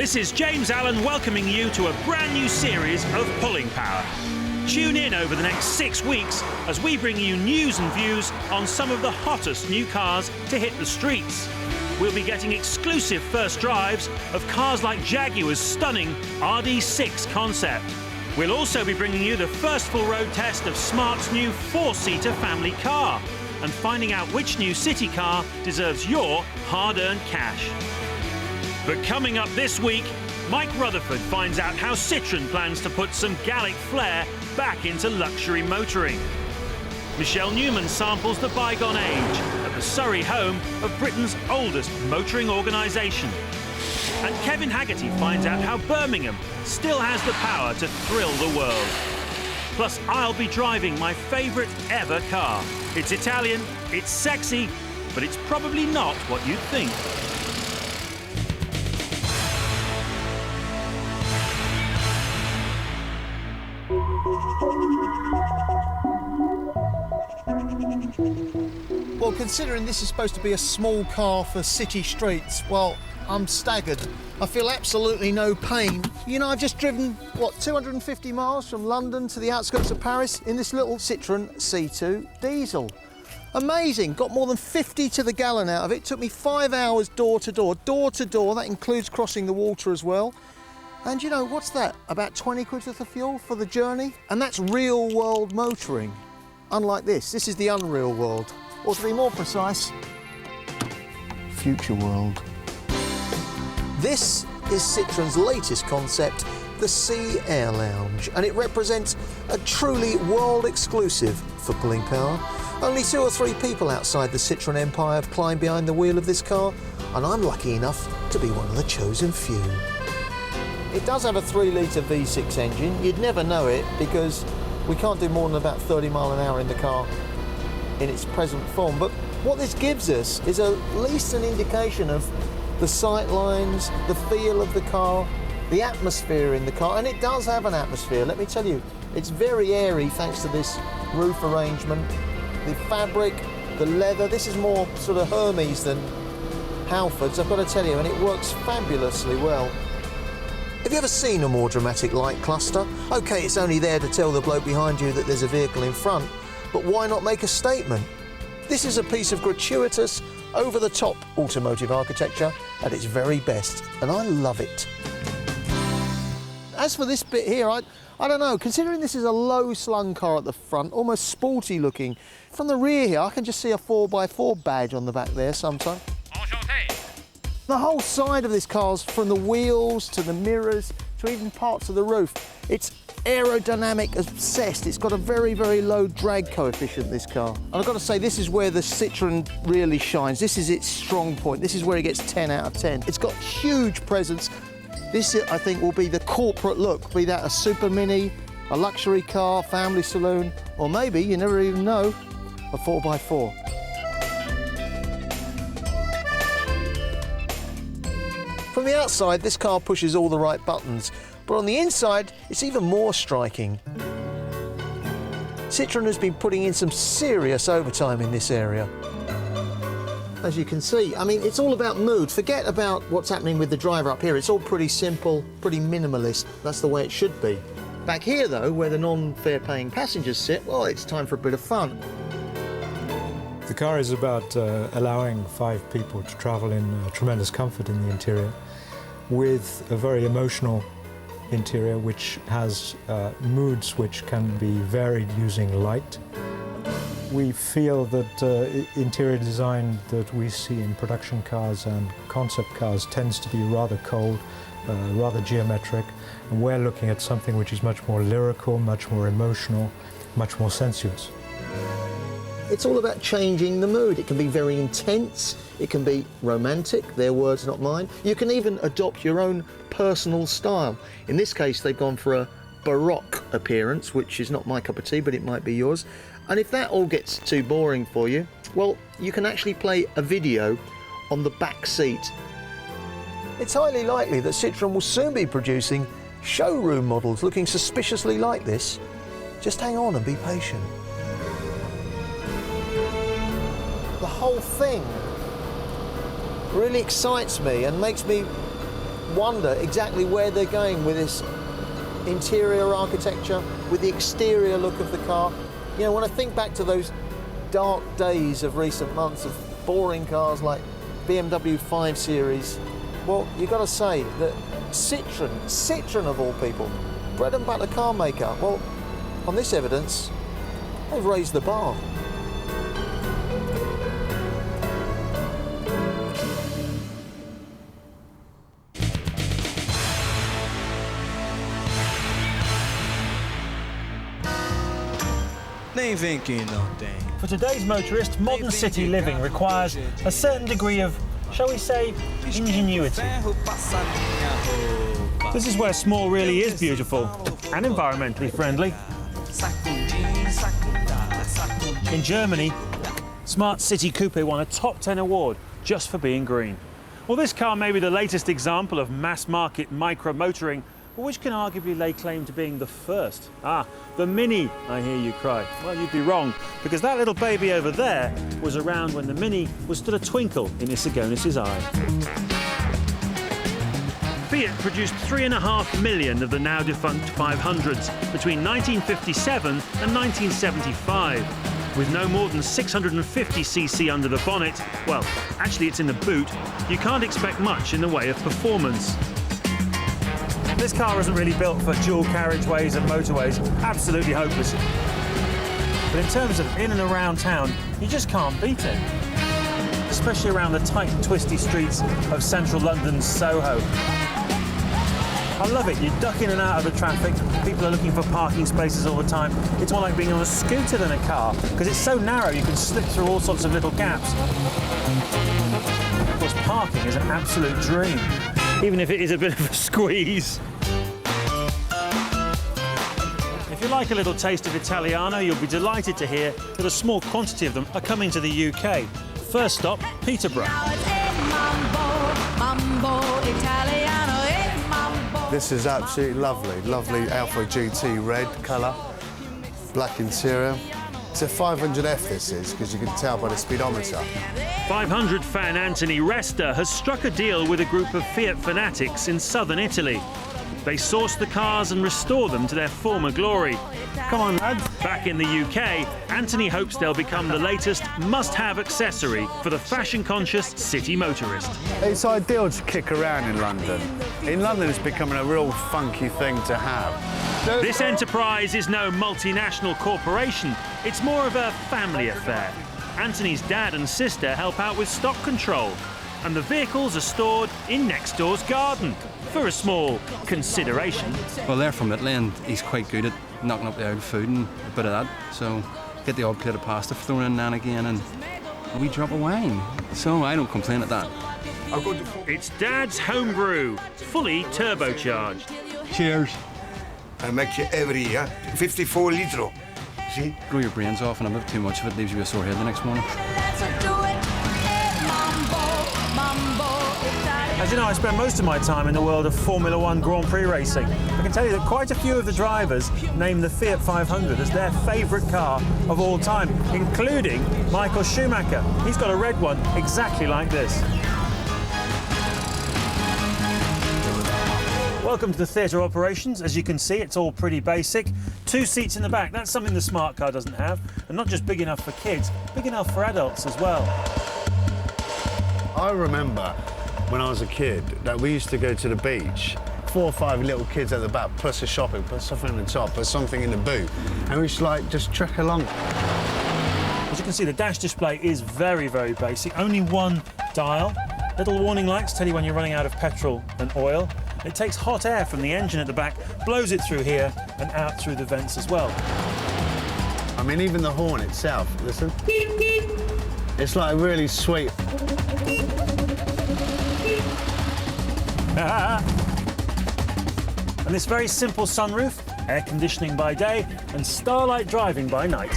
This is James Allen welcoming you to a brand new series of Pulling Power. Tune in over the next 6 weeks as we bring you news and views on some of the hottest new cars to hit the streets. We'll be getting exclusive first drives of cars like Jaguar's stunning RD6 concept. We'll also be bringing you the first full road test of Smart's new 4-seater family car and finding out which new city car deserves your hard-earned cash. But coming up this week, Mike Rutherford finds out how Citroen plans to put some Gallic flair back into luxury motoring. Michelle Newman samples the bygone age at the Surrey home of Britain's oldest motoring organisation. And Kevin Haggerty finds out how Birmingham still has the power to thrill the world. Plus, I'll be driving my favourite ever car. It's Italian, it's sexy, but it's probably not what you'd think. Well, considering this is supposed to be a small car for city streets, well, I'm staggered. I feel absolutely no pain. You know, I've just driven, 250 miles from London to the outskirts of Paris in this little Citroen C2 diesel. Amazing, got more than 50 to the gallon out of it. Took me 5 hours door to door. Door to door, that includes crossing the water as well. And you know, what's that? About 20 quid worth of fuel for the journey? And that's real world motoring. Unlike this is the unreal world. Or to be more precise, future world. This is Citroen's latest concept, the Sea Air Lounge, and it represents a truly world exclusive for Pulling Power. Only 2 or 3 people outside the Citroen empire have climbed behind the wheel of this car, and I'm lucky enough to be one of the chosen few. It does have a 3-litre V6 engine. You'd never know it because we can't do more than about 30 mile an hour in the car in its present form. But what this gives us is at least an indication of the sight lines, the feel of the car, the atmosphere in the car. And it does have an atmosphere, let me tell you. It's very airy thanks to this roof arrangement. The fabric, the leather, this is more sort of Hermes than Halfords, I've got to tell you, and it works fabulously well. Have you ever seen a more dramatic light cluster? OK, it's only there to tell the bloke behind you that there's a vehicle in front, but why not make a statement? This is a piece of gratuitous, over-the-top automotive architecture at its very best, and I love it. As for this bit here, I don't know, considering this is a low-slung car at the front, almost sporty looking, from the rear here I can just see a 4x4 badge on the back there sometime. The whole side of this car's, from the wheels to the mirrors to even parts of the roof, it's aerodynamic obsessed. It's got a very, very low drag coefficient, this car. And I've got to say, this is where the Citroen really shines. This is its strong point. This is where it gets 10 out of 10. It's got huge presence. This, I think, will be the corporate look, be that a super mini, a luxury car, family saloon, or maybe, you never even know, a 4x4. From the outside, this car pushes all the right buttons, but on the inside, it's even more striking. Citroen has been putting in some serious overtime in this area. As you can see, I mean, it's all about mood. Forget about what's happening with the driver up here. It's all pretty simple, pretty minimalist. That's the way it should be. Back here, though, where the non-fare paying passengers sit, well, it's time for a bit of fun. The car is about allowing 5 people to travel in tremendous comfort in the interior with a very emotional interior which has moods which can be varied using light. We feel that interior design that we see in production cars and concept cars tends to be rather cold, rather geometric, and we're looking at something which is much more lyrical, much more emotional, much more sensuous. It's all about changing the mood. It can be very intense, it can be romantic, their words, not mine. You can even adopt your own personal style. In this case, they've gone for a Baroque appearance, which is not my cup of tea, but it might be yours. And if that all gets too boring for you, well, you can actually play a video on the back seat. It's highly likely that Citroen will soon be producing showroom models looking suspiciously like this. Just hang on and be patient. The whole thing really excites me and makes me wonder exactly where they're going with this interior architecture, with the exterior look of the car. You know, when I think back to those dark days of recent months of boring cars like BMW 5 Series, well, you've got to say that Citroen of all people, bread and butter car maker, well, on this evidence, they've raised the bar. For today's motorist, modern city living requires a certain degree of, shall we say, ingenuity. This is where small really is beautiful and environmentally friendly. In Germany, Smart City Coupe won a top 10 award just for being green. Well, this car may be the latest example of mass-market micro-motoring, but which can arguably lay claim to being the first. Ah, the Mini, I hear you cry. Well, you'd be wrong, because that little baby over there was around when the Mini was still a twinkle in Isagonis's eye. Fiat produced 3.5 million of the now defunct 500s between 1957 and 1975. With no more than 650cc under the bonnet, well, actually it's in the boot, you can't expect much in the way of performance. This car isn't really built for dual carriageways and motorways, absolutely hopeless. But in terms of in and around town, you just can't beat it. Especially around the tight, twisty streets of central London's Soho. I love it, you duck in and out of the traffic, people are looking for parking spaces all the time. It's more like being on a scooter than a car, because it's so narrow you can slip through all sorts of little gaps. Of course, parking is an absolute dream, even if it is a bit of a squeeze. If you like a little taste of Italiano, you'll be delighted to hear that a small quantity of them are coming to the UK. First stop, Peterborough. This is absolutely lovely. Lovely Alfa GT red colour, black interior. It's a 500F this is, because you can tell by the speedometer. 500 fan Anthony Resta has struck a deal with a group of Fiat fanatics in southern Italy. They source the cars and restore them to their former glory. Come on, lads. Back in the UK, Anthony hopes they'll become the latest must-have accessory for the fashion-conscious city motorist. It's ideal to kick around in London. In London, it's becoming a real funky thing to have. This enterprise is no multinational corporation. It's more of a family affair. Anthony's dad and sister help out with stock control, and the vehicles are stored in next door's garden for a small consideration. Well, they're from Italy and he's quite good at knocking up the old food and a bit of that. So get the odd plate of pasta thrown in now and again and a wee drop of wine. So I don't complain at that. It's Dad's homebrew, fully turbocharged. Cheers. I make it every year, 54 litre. See? Grow your brains off and a bit too much of it leaves you a sore head the next morning. As you know, I spend most of my time in the world of Formula One Grand Prix racing. I can tell you that quite a few of the drivers name the Fiat 500 as their favourite car of all time, including Michael Schumacher. He's got a red one exactly like this. Welcome to the theatre operations. As you can see, it's all pretty basic. 2 seats in the back, that's something the smart car doesn't have. And not just big enough for kids, big enough for adults as well. I remember when I was a kid that we used to go to the beach, 4 or 5 little kids at the back, plus a shopping, put something on the top, put something in the boot, and we used to like just trek along. As you can see, the dash display is very, very basic. Only one dial. Little warning lights tell you when you're running out of petrol and oil. It takes hot air from the engine at the back, blows it through here and out through the vents as well. I mean, even the horn itself, listen. It's like really sweet. And this very simple sunroof, air conditioning by day and starlight driving by night.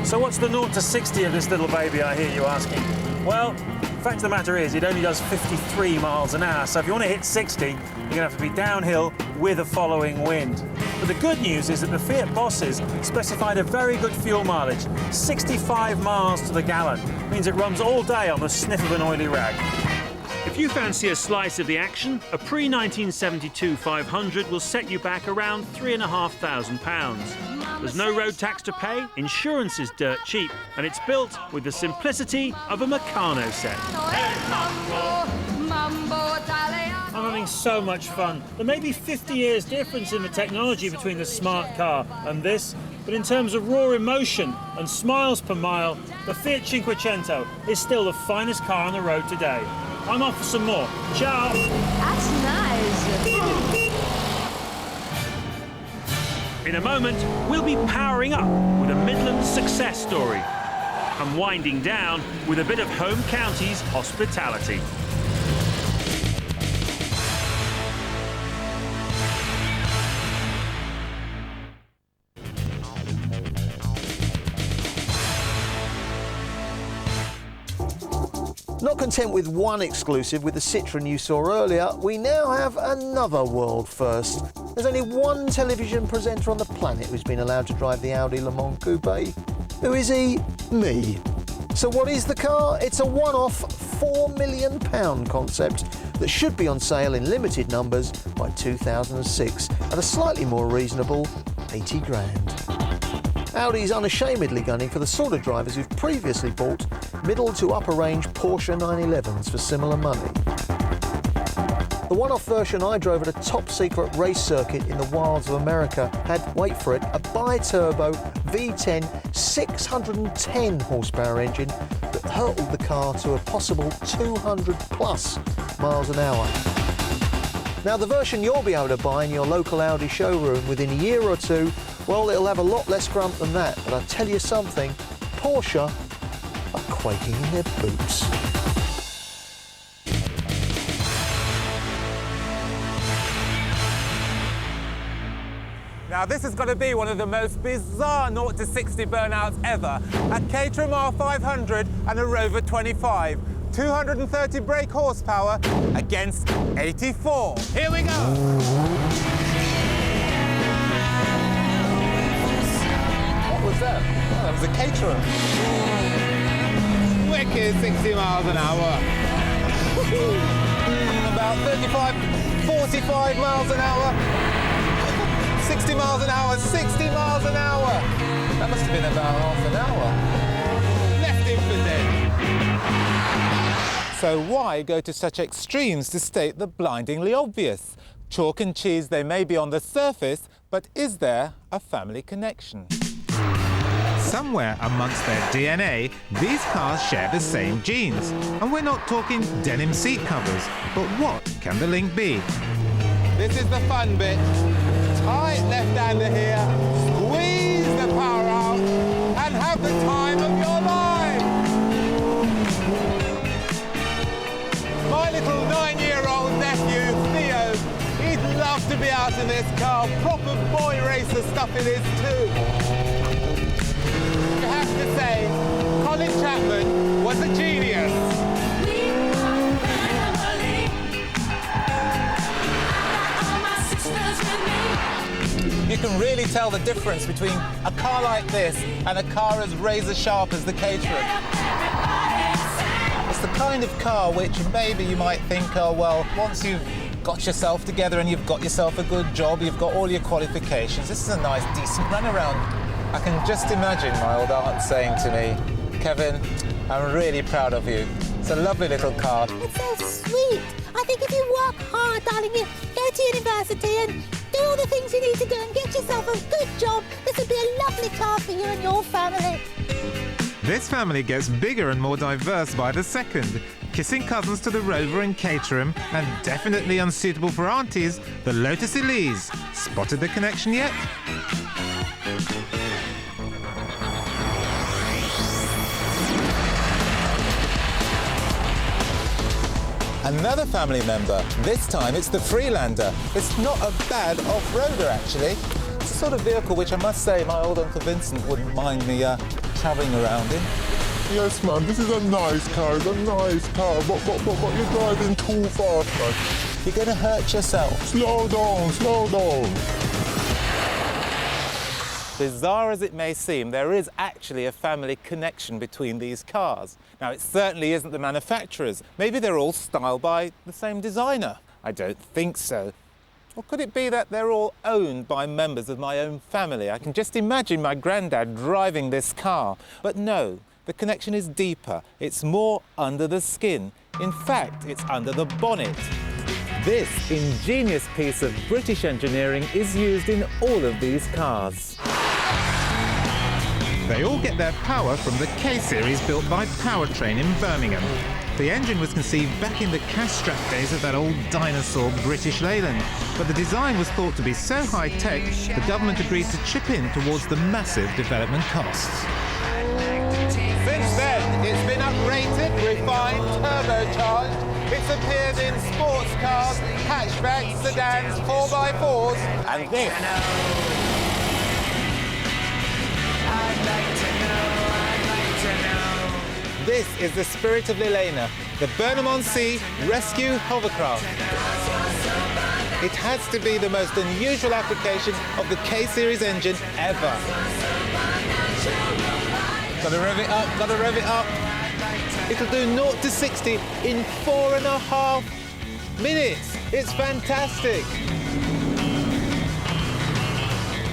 So what's the 0 to 60 of this little baby, I hear you asking? Well, fact of the matter is, it only does 53 miles an hour, so if you want to hit 60, you're going to have to be downhill with a following wind. But the good news is that the Fiat bosses specified a very good fuel mileage, 65 miles to the gallon. Means it runs all day on the sniff of an oily rag. If you fancy a slice of the action, a pre-1972 500 will set you back around £3,500. There's no road tax to pay, insurance is dirt cheap, and it's built with the simplicity of a Meccano set. I'm having so much fun. There may be 50 years difference in the technology between the smart car and this, but in terms of raw emotion and smiles per mile, the Fiat Cinquecento is still the finest car on the road today. I'm off for some more. Ciao! That's nice. In a moment, we'll be powering up with a Midlands success story and winding down with a bit of home counties hospitality. Not content with one exclusive with the Citroen you saw earlier, we now have another world first. There's only one television presenter on the planet who's been allowed to drive the Audi Le Mans Coupe. Who is he? Me. So what is the car? It's a one-off £4 million concept that should be on sale in limited numbers by 2006 at a slightly more reasonable 80 grand. Audi's unashamedly gunning for the sort of drivers who've previously bought middle to upper range Porsche 911s for similar money. The one-off version I drove at a top-secret race circuit in the wilds of America had, wait for it, a bi-turbo V10 610 horsepower engine that hurtled the car to a possible 200 plus miles an hour. Now, the version you'll be able to buy in your local Audi showroom within a year or two, well, it'll have a lot less grunt than that, but I'll tell you something, Porsche are quaking in their boots. Now this is going to be one of the most bizarre 0 to 60 burnouts ever. A Citroen R500 and a Rover 25. 230 brake horsepower against 84. Here we go! What was that? Oh, that was a Citroen. Wicked 60 miles an hour. About 35, 45 miles an hour. 60 miles an hour, 60 miles an hour. That must have been about half an hour. Left him for dead. So why go to such extremes to state the blindingly obvious? Chalk and cheese they may be on the surface, but is there a family connection? Somewhere amongst their DNA, these cars share the same genes. And we're not talking denim seat covers, but what can the link be? This is the fun bit. Tight left-hander here, squeeze the power out, and have the time of your life. My little 9-year-old nephew, Theo, he'd love to be out in this car. Proper boy racer stuff it is too. You have to say, Colin Chapman was a genius. You can really tell the difference between a car like this and a car as razor sharp as the Citroen. It's the kind of car which maybe you might think, oh well, once you've got yourself together and you've got yourself a good job, you've got all your qualifications, this is a nice, decent runaround. I can just imagine my old aunt saying to me, Kevin, I'm really proud of you. It's a lovely little car. It's so sweet. I think if you work hard, darling, you go to university and do all the things you need to do and get yourself a good job, this would be a lovely car for you and your family. This family gets bigger and more diverse by the second. Kissing cousins to the Rover and Caterham, and definitely unsuitable for aunties, the Lotus Elise. Spotted the connection yet? Another family member. This time it's the Freelander. It's not a bad off-roader, actually. It's the sort of vehicle which I must say my old Uncle Vincent wouldn't mind me travelling around in. Yes, ma'am, this is a nice car, it's a nice car, but you're driving too fast, man. You're going to hurt yourself. Slow down, slow down. Bizarre as it may seem, there is actually a family connection between these cars. Now, it certainly isn't the manufacturers. Maybe they're all styled by the same designer. I don't think so. Or could it be that they're all owned by members of my own family? I can just imagine my granddad driving this car. But no, the connection is deeper. It's more under the skin. In fact, it's under the bonnet. This ingenious piece of British engineering is used in all of these cars. They all get their power from the K-Series built by Powertrain in Birmingham. The engine was conceived back in the cash-strap days of that old dinosaur British Leyland, but the design was thought to be so high-tech, the government agreed to chip in towards the massive development costs. Since then, it's been uprated, refined, turbocharged. It's appeared in sports cars, hatchbacks, sedans, 4x4s, and this. This is the Spirit of Lelena, the Burnham-on-Sea rescue hovercraft. It has to be the most unusual application of the K-Series engine ever. Gotta rev it up, gotta rev it up. It'll do 0 to 60 in 4.5 minutes. It's fantastic.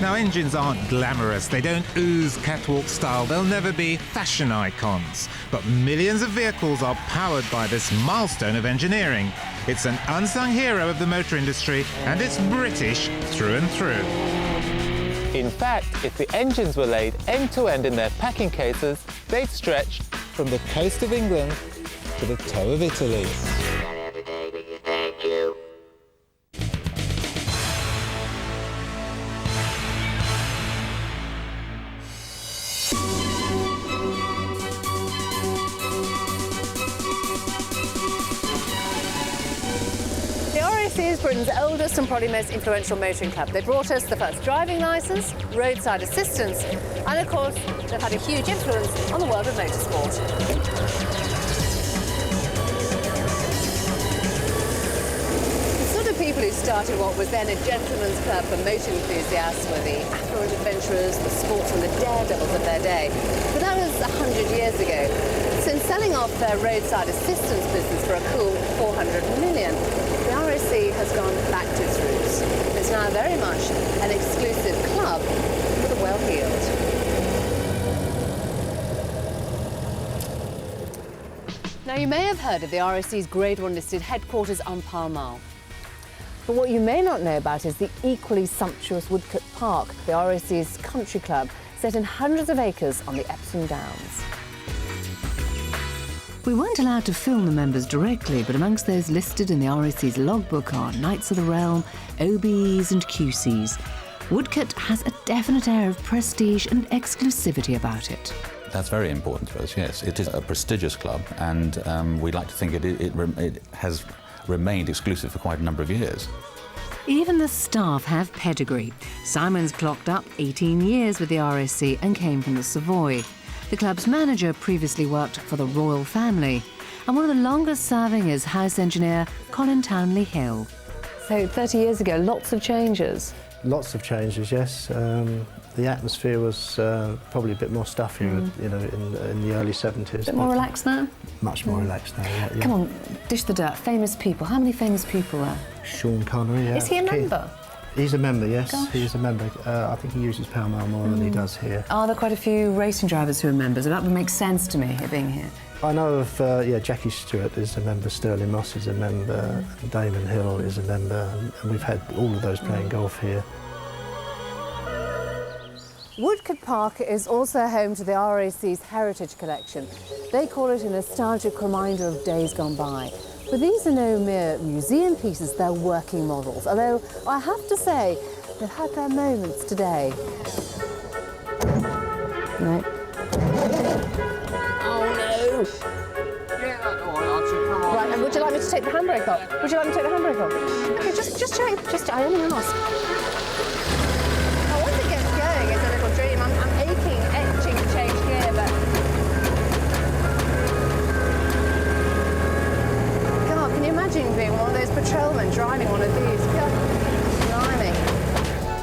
Now, engines aren't glamorous, they don't ooze catwalk style, they'll never be fashion icons. But millions of vehicles are powered by this milestone of engineering. It's an unsung hero of the motor industry, and it's British through and through. In fact, if the engines were laid end-to-end in their packing cases, they'd stretch from the coast of England to the toe of Italy. is Britain's oldest and probably most influential motoring club. They brought us the first driving licence, roadside assistance, and of course, they've had a huge influence on the world of motorsport. People who started what was then a gentleman's club for motor enthusiasts were the affluent adventurers, the sportsmen, the daredevils of their day. But that was 100 years ago. Since selling off their roadside assistance business for a cool 400 million, the RAC has gone back to its roots. It's now very much an exclusive club for the well-heeled. Now, you may have heard of the RAC's Grade 1 listed headquarters on Pall Mall. But what you may not know about is the equally sumptuous Woodcote Park, the RAC's country club, set in hundreds of acres on the Epsom Downs. We weren't allowed to film the members directly, but amongst those listed in the RAC's logbook are Knights of the Realm, OBEs and QCs. Woodcote has a definite air of prestige and exclusivity about it. That's very important to us, yes. It is a prestigious club, and we like to think it has remained exclusive for quite a number of years. Even the staff have pedigree. Simon's clocked up 18 years with the RAC and came from the Savoy. The club's manager previously worked for the royal family, and one of the longest serving is house engineer Colin Townley Hill. So 30 years ago, lots of changes. Lots of changes, yes. The atmosphere was probably a bit more stuffier, you know, in the early 70s. A bit more relaxed now? Much more relaxed now, yeah. Come on, dish the dirt. Famous people. How many famous people are? Sean Connery, yeah. Is he a member? He's a member, yes. Gosh. He's a member. I think he uses Pall Mall more than he does here. Are there quite a few racing drivers who are members? That would make sense to me, it being here. I know of, Jackie Stewart is a member, Sterling Moss is a member, Damon Hill is a member, and we've had all of those playing golf here. Woodcote Park is also home to the RAC's Heritage Collection. They call it a nostalgic reminder of days gone by. But these are no mere museum pieces, they're working models. Although, I have to say, they've had their moments today. No. Oh, no! Right, and would you like me to take the handbrake off? Would you like me to take the handbrake off? Okay, just check. I only asked. Once it gets going, it's a little dream. I'm aching to change gear, but patrolman driving one of these. Blimey.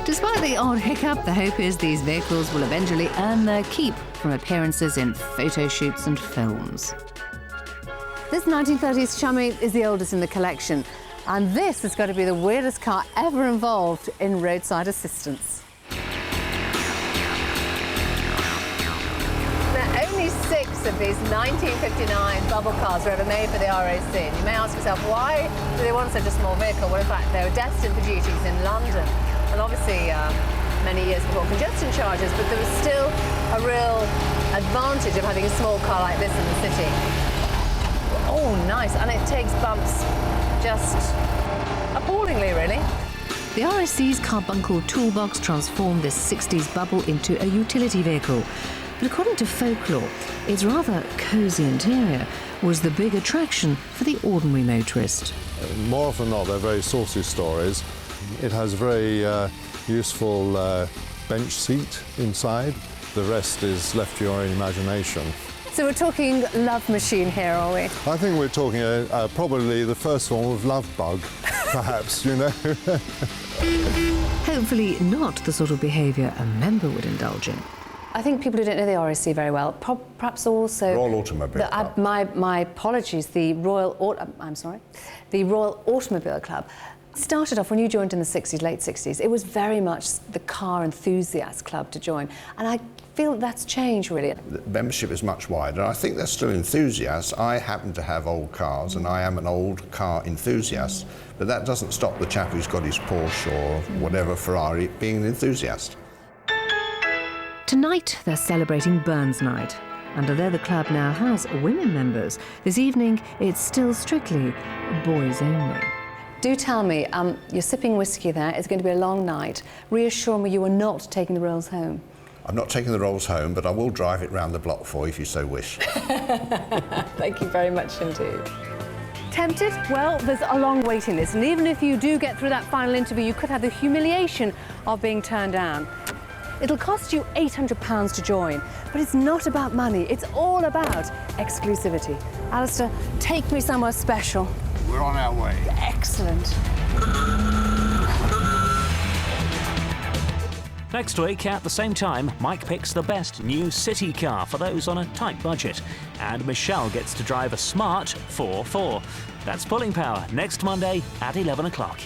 Despite the odd hiccup, the hope is these vehicles will eventually earn their keep from appearances in photo shoots and films. This 1930s Chummy is the oldest in the collection, and this has got to be the weirdest car ever involved in roadside assistance. Now, only 6 of these 1959 bubble cars were ever made for the RAC. And you may ask yourself, why do they want such a small vehicle? Well, in fact, they were destined for duties in London, and obviously many years before congestion charges, but there was still a real advantage of having a small car like this in the city. Oh, nice, and it takes bumps just appallingly, really. The RAC's carbuncle toolbox transformed this 60s bubble into a utility vehicle. But according to folklore, its rather cosy interior was the big attraction for the ordinary motorist. More often than not, they're very saucy stories. It has a very useful bench seat inside. The rest is left to your own imagination. So we're talking love machine here, are we? I think we're talking probably the first form of love bug, perhaps, you know. Hopefully not the sort of behaviour a member would indulge in. I think people who don't know the RAC very well, perhaps also... Royal Automobile Club. My apologies, the Royal Automobile Club started off when you joined in the 60s, late 60s. It was very much the car enthusiast club to join, and I feel that's changed, really. The membership is much wider. I think they're still enthusiasts. I happen to have old cars, and I am an old car enthusiast, but that doesn't stop the chap who's got his Porsche or whatever Ferrari being an enthusiast. Tonight, they're celebrating Burns Night. And although the club now has women members, this evening it's still strictly boys only. Do tell me, you're sipping whiskey there. It's going to be a long night. Reassure me you are not taking the Rolls home. I'm not taking the Rolls home, but I will drive it round the block for you if you so wish. Thank you very much indeed. Tempted? Well, there's a long waiting list, and even if you do get through that final interview, you could have the humiliation of being turned down. It'll cost you £800 to join, but it's not about money, it's all about exclusivity. Alistair, take me somewhere special. We're on our way. Excellent. Next week, at the same time, Mike picks the best new city car for those on a tight budget. And Michelle gets to drive a smart 4-4. That's Pulling Power, next Monday at 11 o'clock.